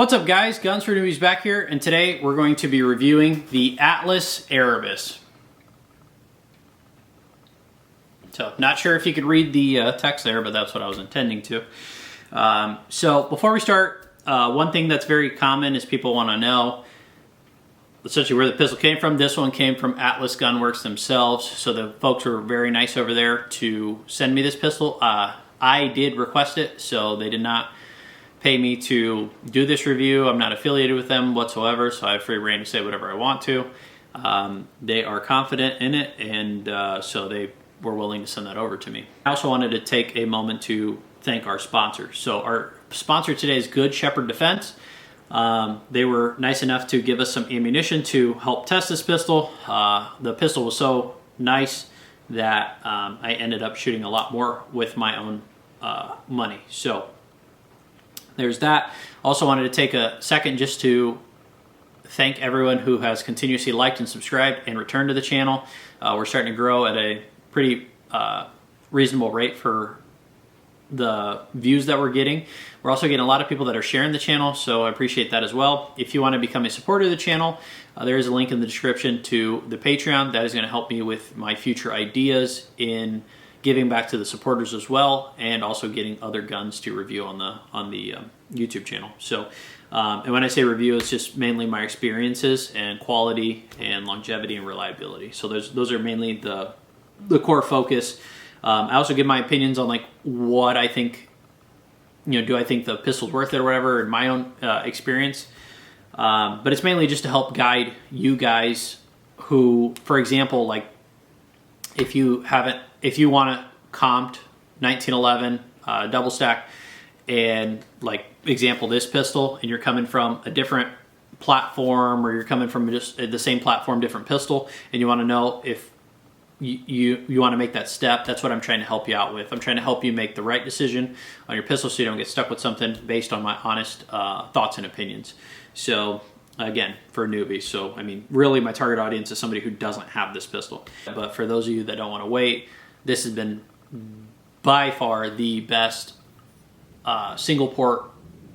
What's up guys, Guns for Newbies back here, and today we're going to be reviewing the Altas Erebus. So, not sure if you could read the text there, but that's what I was intending to. So, before we start, one thing that's very common is people want to know essentially where the pistol came from. This one came from Atlas Gunworks themselves, so the folks were very nice over there to send me this pistol. I did request it, so they did not pay me to do this review. I'm not affiliated with them whatsoever, so I have free reign to say whatever I want to. They are confident in it, and so they were willing to send that over to me. I also wanted to take a moment to thank our sponsor. So our sponsor today is Good Shepherd Defense. They were nice enough to give us some ammunition to help test this pistol. The pistol was so nice that I ended up shooting a lot more with my own money. So there's that. Also wanted to take a second just to thank everyone who has continuously liked and subscribed and returned to the channel. We're starting to grow at a pretty reasonable rate for the views that we're getting. We're also getting a lot of people that are sharing the channel, so I appreciate that as well. If you want to become a supporter of the channel, there is a link in the description to the Patreon. That is going to help me with my future ideas in giving back to the supporters as well, and also getting other guns to review on the YouTube channel. So, and when I say review, it's just mainly my experiences and quality and longevity and reliability. So those are mainly the core focus. I also give my opinions on like what I think, do I think the pistol's worth it or whatever in my own experience. But it's mainly just to help guide you guys who, for example, like if you want to comped 1911 double stack, and like example this pistol, and you're coming from a different platform, or you're coming from just the same platform, different pistol, and you want to know if you want to make that step, that's what I'm trying to help you out with. I'm trying to help you make the right decision on your pistol so you don't get stuck with something based on my honest thoughts and opinions. So again, for newbies. So I mean, really my target audience is somebody who doesn't have this pistol. But for those of you that don't want to wait, this has been by far the best single port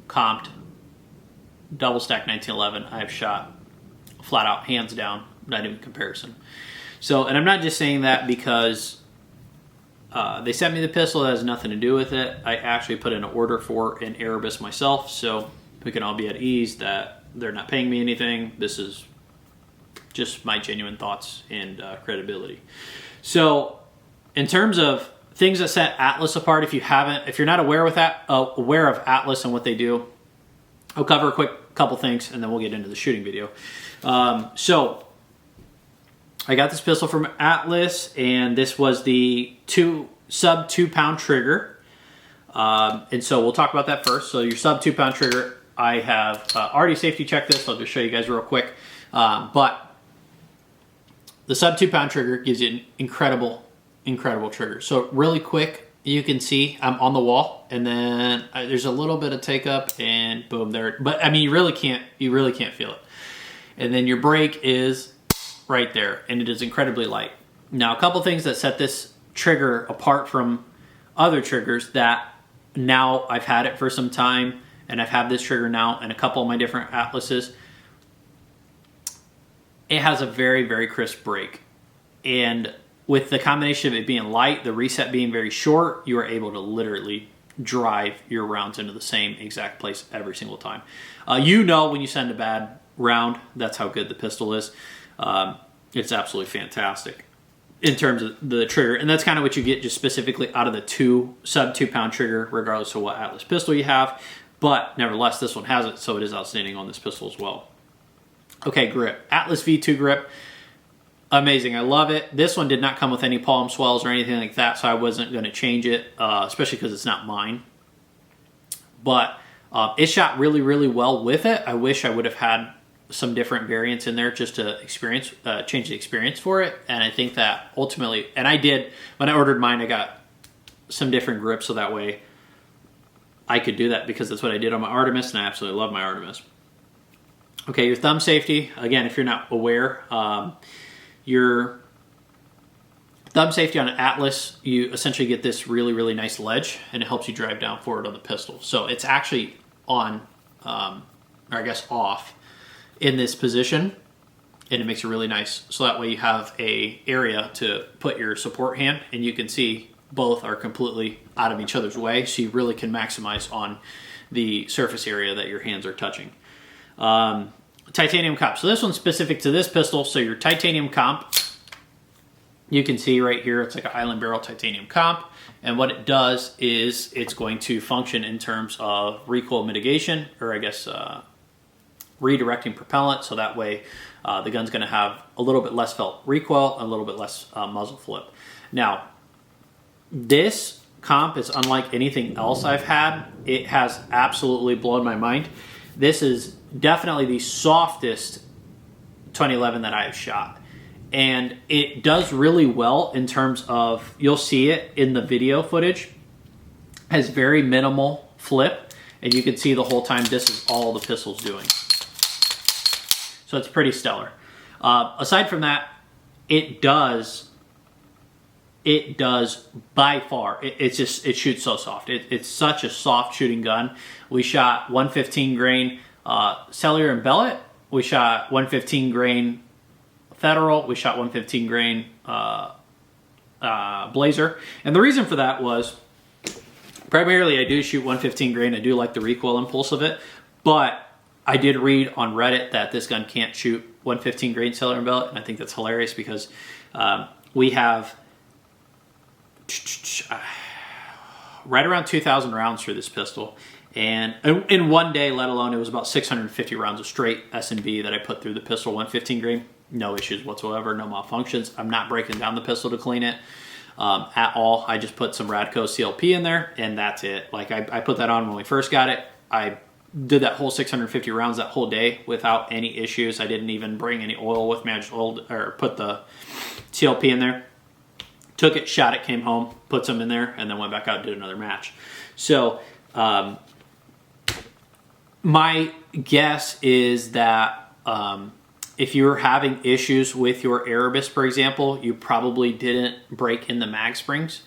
comped double stack 1911 I've shot, flat out, hands down, not even comparison. So, and I'm not just saying that because they sent me the pistol. That has nothing to do with it. I actually put in an order for an Erebus myself, so we can all be at ease that they're not paying me anything. This is just my genuine thoughts and credibility. So, in terms of things that set Atlas apart, if you're not aware of Atlas and what they do, I'll cover a quick couple things and then we'll get into the shooting video. So I got this pistol from Atlas, and this was the sub 2 pound trigger. And so we'll talk about that first. So your sub 2 pound trigger, I have already safety checked this. I'll just show you guys real quick. But the sub 2 pound trigger gives you an incredible trigger. So really quick, you can see I'm on the wall, and then there's a little bit of take up, and boom, there. But I mean, you really can't feel it. And then your brake is right there, and it is incredibly light. Now, a couple things that set this trigger apart from other triggers that now I've had it for some time, and I've had this trigger now in a couple of my different Atlases. It has a very, very crisp brake, and with the combination of it being light, the reset being very short, you are able to literally drive your rounds into the same exact place every single time. When you send a bad round, that's how good the pistol is. It's absolutely fantastic in terms of the trigger, and that's kind of what you get just specifically out of the sub 2 pound trigger, regardless of what Atlas pistol you have. But nevertheless, this one has it, so it is outstanding on this pistol as well. Okay, grip. Atlas V2 grip. Amazing. I love it. This one did not come with any palm swells or anything like that, so I wasn't going to change it, especially because it's not mine. But it shot really, really well with it. I wish I would have had some different variants in there just to change the experience for it. And I think that ultimately, and I did, when I ordered mine, I got some different grips so that way I could do that, because that's what I did on my Artemis, and I absolutely love my Artemis. Okay, your thumb safety. Again, if you're not aware, your thumb safety on an Atlas, you essentially get this really, really nice ledge, and it helps you drive down forward on the pistol. So it's actually on or I guess off, in this position, and it makes it really nice. So that way you have a area to put your support hand, and you can see both are completely out of each other's way, so you really can maximize on the surface area that your hands are touching. Titanium comp. So this one's specific to this pistol. So your titanium comp, you can see right here, it's like an island barrel titanium comp. And what it does is it's going to function in terms of recoil mitigation, or I guess redirecting propellant. So that way the gun's going to have a little bit less felt recoil, a little bit less muzzle flip. Now, this comp is unlike anything else I've had. It has absolutely blown my mind. This is definitely the softest 2011 that I have shot. And it does really well in terms of, you'll see it in the video footage, has very minimal flip, and you can see the whole time this is all the pistol's doing. So it's pretty stellar. Aside from that, it does by far, it shoots so soft. It's such a soft shooting gun. We shot 115 grain cellular and bellet. We shot 115 grain Federal. We shot 115 grain Blazer. And the reason for that was, primarily I do shoot 115 grain. I do like the recoil impulse of it. But I did read on Reddit that this gun can't shoot 115 grain cellular and bellet. And I think that's hilarious because we have right around 2,000 rounds through this pistol. And in one day, let alone, it was about 650 rounds of straight S&B that I put through the pistol, 115 grain. No issues whatsoever, no malfunctions. I'm not breaking down the pistol to clean it at all. I just put some Radco CLP in there, and that's it. Like, I put that on when we first got it. I did that whole 650 rounds that whole day without any issues. I didn't even bring any oil with me. I just put the CLP in there. Took it, shot it, came home, put some in there, and then went back out and did another match. So my guess is that if you're having issues with your Erebus, for example, you probably didn't break in the mag springs.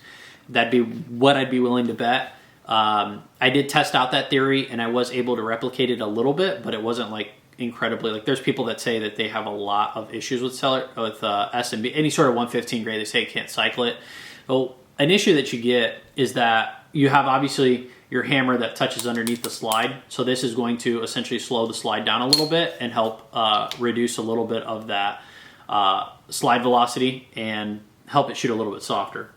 That'd be what I'd be willing to bet. I did test out that theory, and I was able to replicate it a little bit, but it wasn't like incredibly, like there's people that say that they have a lot of issues with S&B, any sort of 115 grade. They say you can't cycle it. Well, an issue that you get is that you have obviously your hammer that touches underneath the slide. So this is going to essentially slow the slide down a little bit and help reduce a little bit of that slide velocity and help it shoot a little bit softer.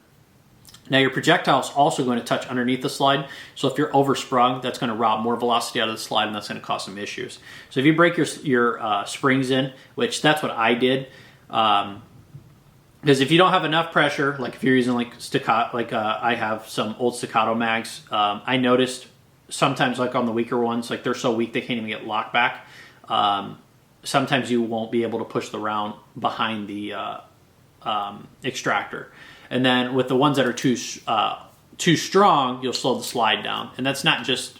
Now your projectile is also going to touch underneath the slide, so if you're oversprung, that's going to rob more velocity out of the slide, and that's going to cause some issues. So if you break your springs in, which that's what I did, because if you don't have enough pressure, like if you're using like staccato, like I have some old staccato mags, I noticed sometimes like on the weaker ones, like they're so weak they can't even get locked back. Sometimes you won't be able to push the round behind the extractor. And then with the ones that are too strong, you'll slow the slide down. And that's not just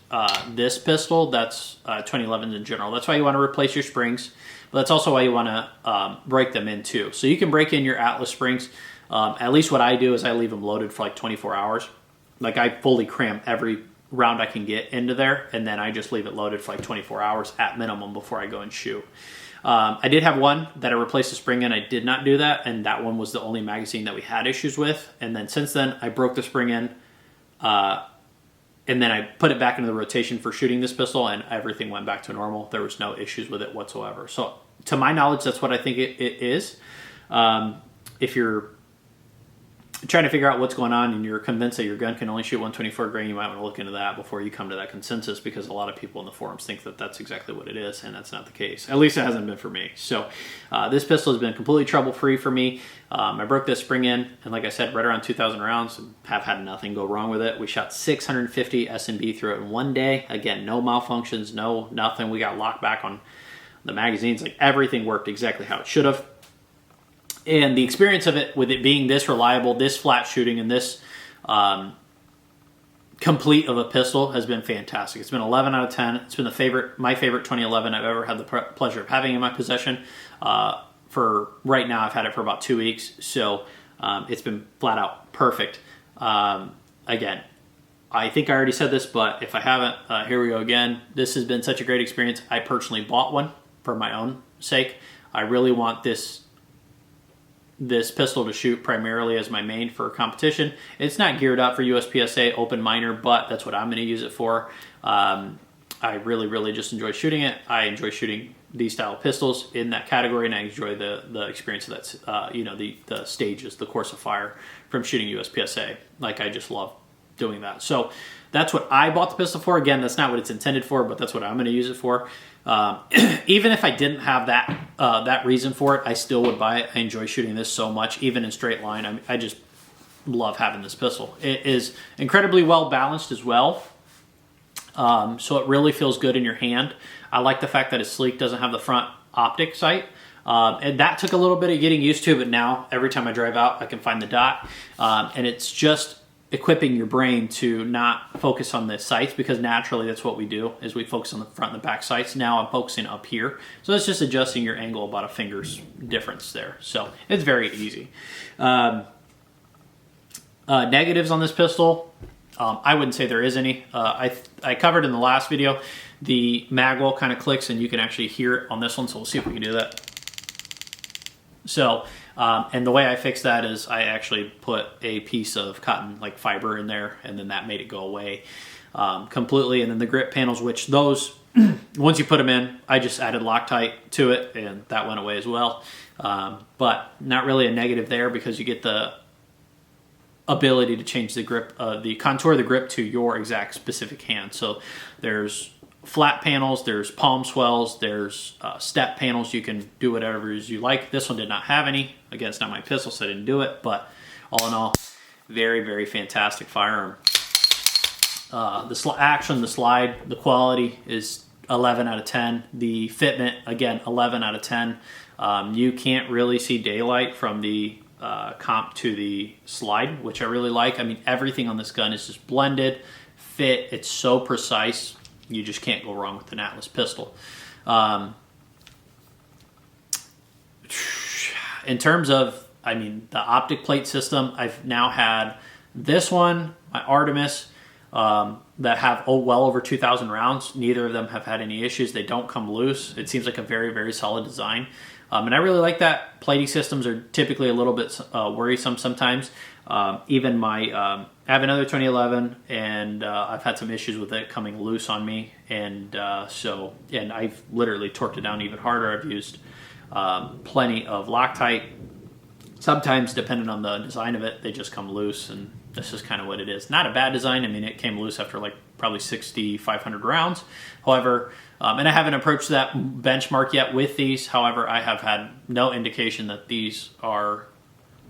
this pistol, that's 2011s in general. That's why you want to replace your springs, but that's also why you want to break them in too. So you can break in your Atlas springs. At least what I do is I leave them loaded for like 24 hours. Like I fully cram every round I can get into there, and then I just leave it loaded for like 24 hours at minimum before I go and shoot. I did have one that I replaced the spring in. I did not do that, and that one was the only magazine that we had issues with. And then since then, I broke the spring in, and then I put it back into the rotation for shooting this pistol, and everything went back to normal. There was no issues with it whatsoever. So to my knowledge, that's what I think it is. If you're trying to figure out what's going on and you're convinced that your gun can only shoot 124 grain, you might want to look into that before you come to that consensus, because a lot of people in the forums think that that's exactly what it is, and that's not the case. At least it hasn't been for me. So this pistol has been completely trouble-free for me. I broke this spring in, and like I said, right around 2,000 rounds, have had nothing go wrong with it. We shot 650 S&B through it in one day. Again, no malfunctions, no nothing. We got locked back on the magazines. Like everything worked exactly how it should have. And the experience of it, with it being this reliable, this flat shooting, and this complete of a pistol has been fantastic. It's been 11 out of 10. It's been my favorite 2011 I've ever had the pleasure of having in my possession. For right now, I've had it for about 2 weeks, so it's been flat out perfect. Again, I think I already said this, but if I haven't, here we go again. This has been such a great experience. I personally bought one for my own sake. I really want this pistol to shoot primarily as my main for competition. It's not geared up for USPSA open minor, but that's what I'm going to use it for. I really just enjoy shooting it. I enjoy shooting these style of pistols in that category, and I enjoy the experience of that, the stages, the course of fire from shooting USPSA. Like, I just love doing that. So that's what I bought the pistol for. Again, that's not what it's intended for, but that's what I'm going to use it for. Even if I didn't have that reason for it, I still would buy it. I enjoy shooting this so much, even in straight line. I just love having this pistol. It is incredibly well balanced as well. So it really feels good in your hand. I like the fact that it's sleek, doesn't have the front optic sight. And that took a little bit of getting used to, but now every time I drive out, I can find the dot. And it's just equipping your brain to not focus on the sights, because naturally that's what we do, is we focus on the front and the back sights. Now I'm focusing up here. So it's just adjusting your angle about a finger's difference there. So it's very easy. Negatives on this pistol, I wouldn't say there is any. I covered in the last video, the magwell kind of clicks and you can actually hear it on this one. So we'll see if we can do that. So, and the way I fixed that is I actually put a piece of cotton like fiber in there, and then that made it go away completely. And then the grip panels, which those, once you put them in, I just added Loctite to it and that went away as well. But not really a negative there, because you get the ability to change the grip, the contour of the grip to your exact specific hand. So there's flat panels, there's palm swells, there's step panels. You can do whatever you like. This one did not have any. Again, it's not my pistol, so I didn't do it. But all in all, very fantastic firearm. The action, the slide, the quality is 11 out of 10. The fitment, again, 11 out of 10. You can't really see daylight from the comp to the slide, which I really like. I mean, everything on this gun is just blended, fit. It's so precise. You just can't go wrong with an Atlas pistol. In terms of, I mean, the optic plate system, I've now had this one, my Artemis, that have well over 2,000 rounds. Neither of them have had any issues. They don't come loose. It seems like a very solid design. And I really like that. Plating systems are typically a little bit worrisome sometimes. Even my, I have another 2011, and I've had some issues with it coming loose on me. And and I've literally torqued it down even harder. I've used plenty of Loctite. Sometimes, depending on the design of it, they just come loose, and this is kind of what it is. Not a bad design. I mean, it came loose after like probably 6,500 rounds. However, and I haven't approached that benchmark yet with these. However, I have had no indication that these are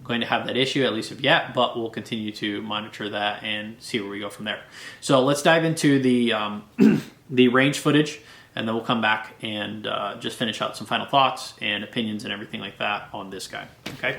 going to have that issue, at least of yet, but we'll continue to monitor that and see where we go from there. So let's dive into the the range footage, and then we'll come back and just finish out some final thoughts and opinions and everything like that on this guy, okay?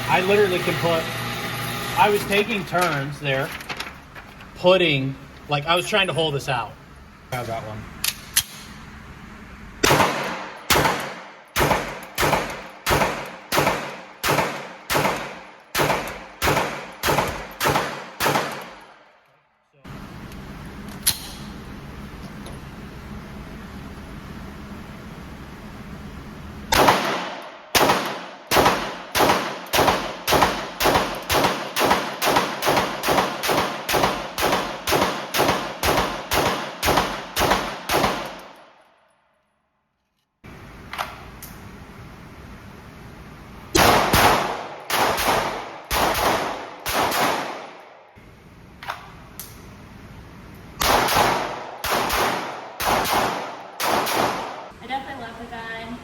I literally can put, I was taking turns there, putting, like I was trying to hold this out. I have that one. the gun.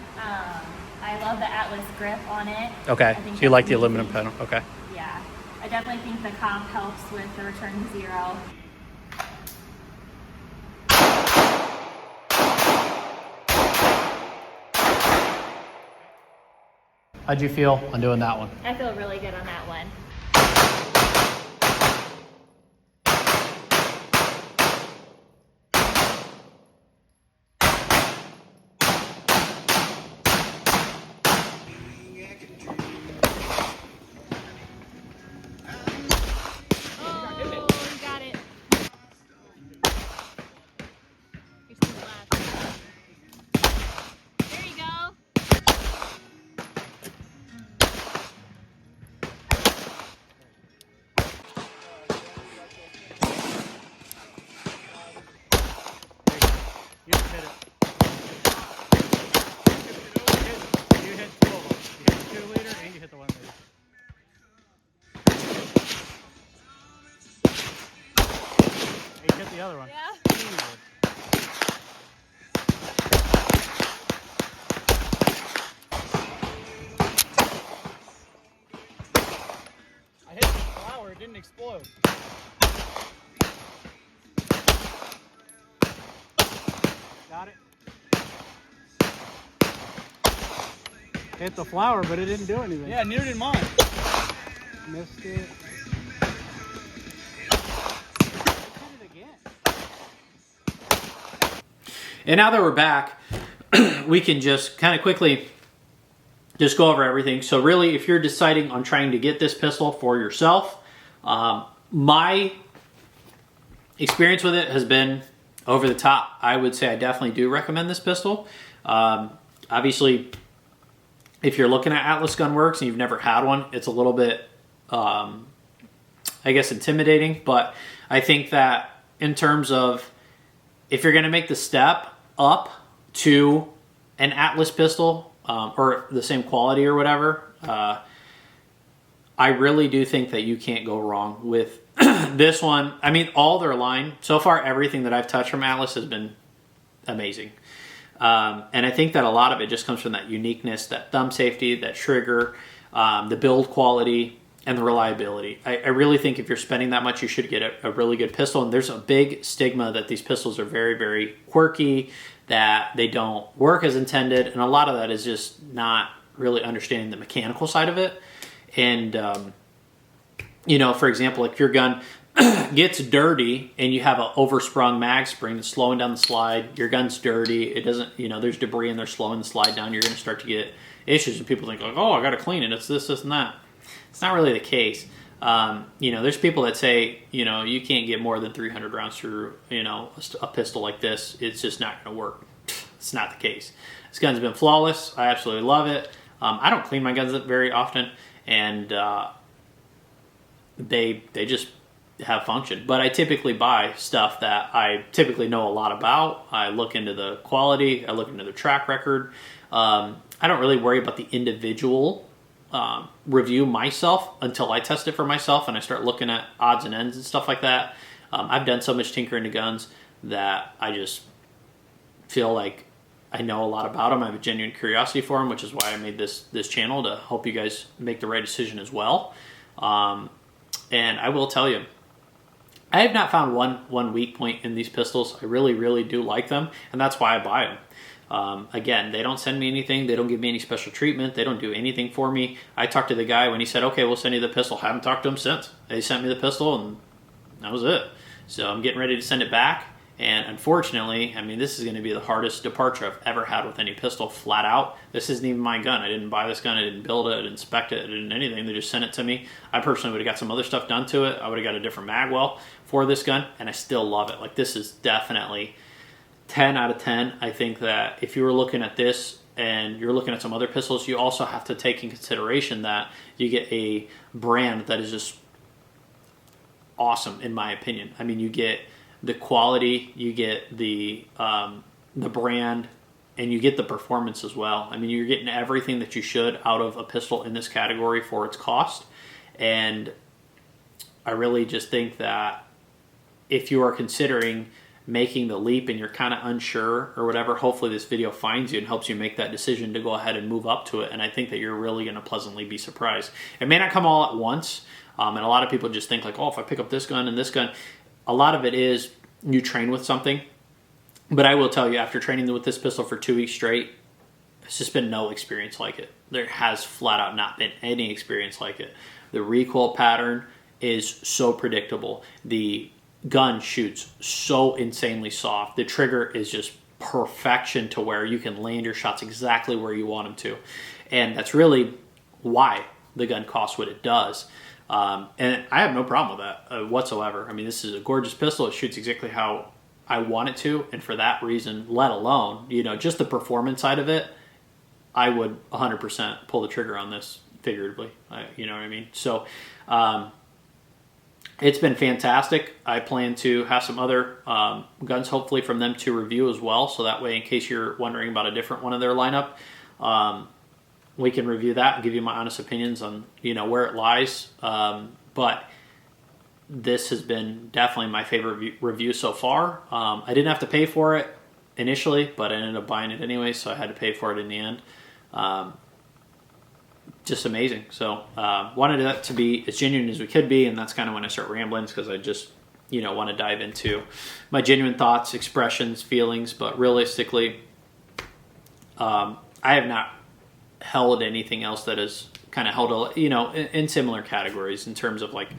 I love the Atlas grip on it. Okay, I think so you like that's the aluminum amazing. panel. Okay. Yeah, I definitely think the comp helps with the return to zero. How'd you feel on doing that one? I feel really good on that one. You hit it. You hit two of them. You hit the 2 liter and you hit the 1 liter. You hit the other one. Yeah. Easy. I hit the flower, it didn't explode. Got it? Hit the flower, but it didn't do anything. Yeah, neither did mine. Missed it. Hit it again. And now that we're back, we can just kind of quickly just go over everything. So really, if you're deciding on trying to get this pistol for yourself, my experience with it has been over the top. I would say I definitely do recommend this pistol. Obviously, if you're looking at Atlas Gun Works and you've never had one, it's a little bit, I guess, intimidating. But I think that in terms of if you're going to make the step up to an Atlas pistol or the same quality or whatever, I really do think that you can't go wrong with this one. I mean, all their line, so far, everything that I've touched from Atlas has been amazing. And I think that a lot of it just comes from that uniqueness, that thumb safety, that trigger, the build quality, and the reliability. I really think if you're spending that much, you should get a really good pistol. And there's a big stigma that these pistols are very, very quirky, that they don't work as intended. And a lot of that is just not really understanding the mechanical side of it. And, you know, for example, if your gun gets dirty and you have an oversprung mag spring that's slowing down the slide, your gun's dirty, it doesn't, you know, there's debris and they're slowing the slide down, you're going to start to get issues. And people think, like, oh, I got to clean it. It's this, and that. It's not really the case. You know, there's people that say, you know, you can't get more than 300 rounds through, you know, a pistol like this. It's just not going to work. It's not the case. This gun's been flawless. I absolutely love it. I don't clean my guns very often, and they just have function. But I typically buy stuff that I typically know a lot about. I look into the quality. I look into the track record. I don't really worry about the individual review myself until I test it for myself and I start looking at odds and ends and stuff like that. I've done so much tinkering to guns that I just feel like I know a lot about them. I have a genuine curiosity for them, which is why I made this channel, to help you guys make the right decision as well. And I will tell you, I have not found one weak point in these pistols. I really, really do like them, and that's why I buy them. Again, they don't send me anything. They don't give me any special treatment. They don't do anything for me. I talked to the guy when he said, okay, we'll send you the pistol. Haven't talked to him since. They sent me the pistol, and that was it. So I'm getting ready to send it back. And unfortunately, I mean, this is going to be the hardest departure I've ever had with any pistol, flat out. This isn't even my gun. I didn't buy this gun. I didn't build it. I didn't inspect it. I didn't anything. They just sent it to me. I personally would have got some other stuff done to it. I would have got a different magwell for this gun, and I still love it. Like, this is definitely 10 out of 10. I think that if you were looking at this and you're looking at some other pistols, you also have to take in consideration that you get a brand that is just awesome, in my opinion. I mean, you get the quality, you get the brand, and you get the performance as well. I mean, you're getting everything that you should out of a pistol in this category for its cost. And I really just think that if you are considering making the leap and you're kind of unsure or whatever, hopefully this video finds you and helps you make that decision to go ahead and move up to it. And I think that you're really going to pleasantly be surprised. It may not come all at once. And a lot of people just think like, oh, if I pick up this gun and this gun, a lot of it is you train with something. But I will tell you, after training with this pistol for 2 weeks straight, it's just been no experience like it. There has flat out not been any experience like it. The recoil pattern is so predictable. The gun shoots so insanely soft. The trigger is just perfection to where you can land your shots exactly where you want them to. And that's really why the gun costs what it does. And I have no problem with that whatsoever. I mean, this is a gorgeous pistol. It shoots exactly how I want it to. And for that reason, let alone, you know, just the performance side of it, I would 100% pull the trigger on this figuratively. You know what I mean? So, it's been fantastic. I plan to have some other guns, hopefully, from them to review as well. So that way, in case you're wondering about a different one of their lineup, we can review that and give you my honest opinions on, you know, where it lies. But this has been definitely my favorite review so far. I didn't have to pay for it initially, but I ended up buying it anyway, so I had to pay for it in the end. Just amazing. So wanted that to be as genuine as we could be, and that's kind of when I start rambling, because I just, you know, want to dive into my genuine thoughts, expressions, feelings. But realistically, I have not held anything else that has kind of held, you know, in similar categories in terms of like,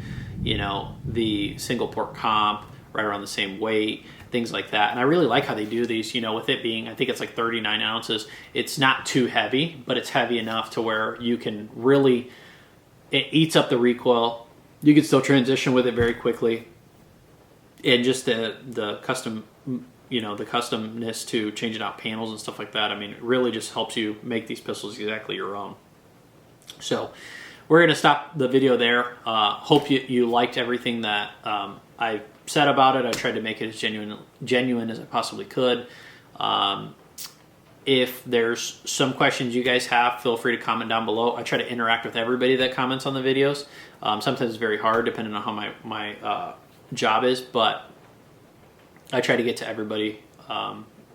you know, the single port comp, right around the same weight, things like that. And I really like how they do these, you know, with it being, I think it's like 39 ounces. It's not too heavy, but it's heavy enough to where you can really, it eats up the recoil. You can still transition with it very quickly. And just the custom, you know, the customness to changing out panels and stuff like that. I mean, it really just helps you make these pistols exactly your own. So we're going to stop the video there. Hope you liked everything that I said about it. I tried to make it as genuine as I possibly could. If there's some questions you guys have, feel free to comment down below. I try to interact with everybody that comments on the videos. Sometimes it's very hard depending on how my job is, but I try to get to everybody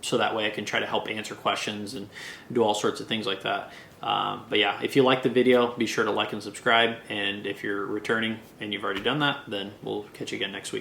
so that way I can try to help answer questions and do all sorts of things like that. But yeah, if you like the video, be sure to like and subscribe. And if you're returning and you've already done that, then we'll catch you again next week.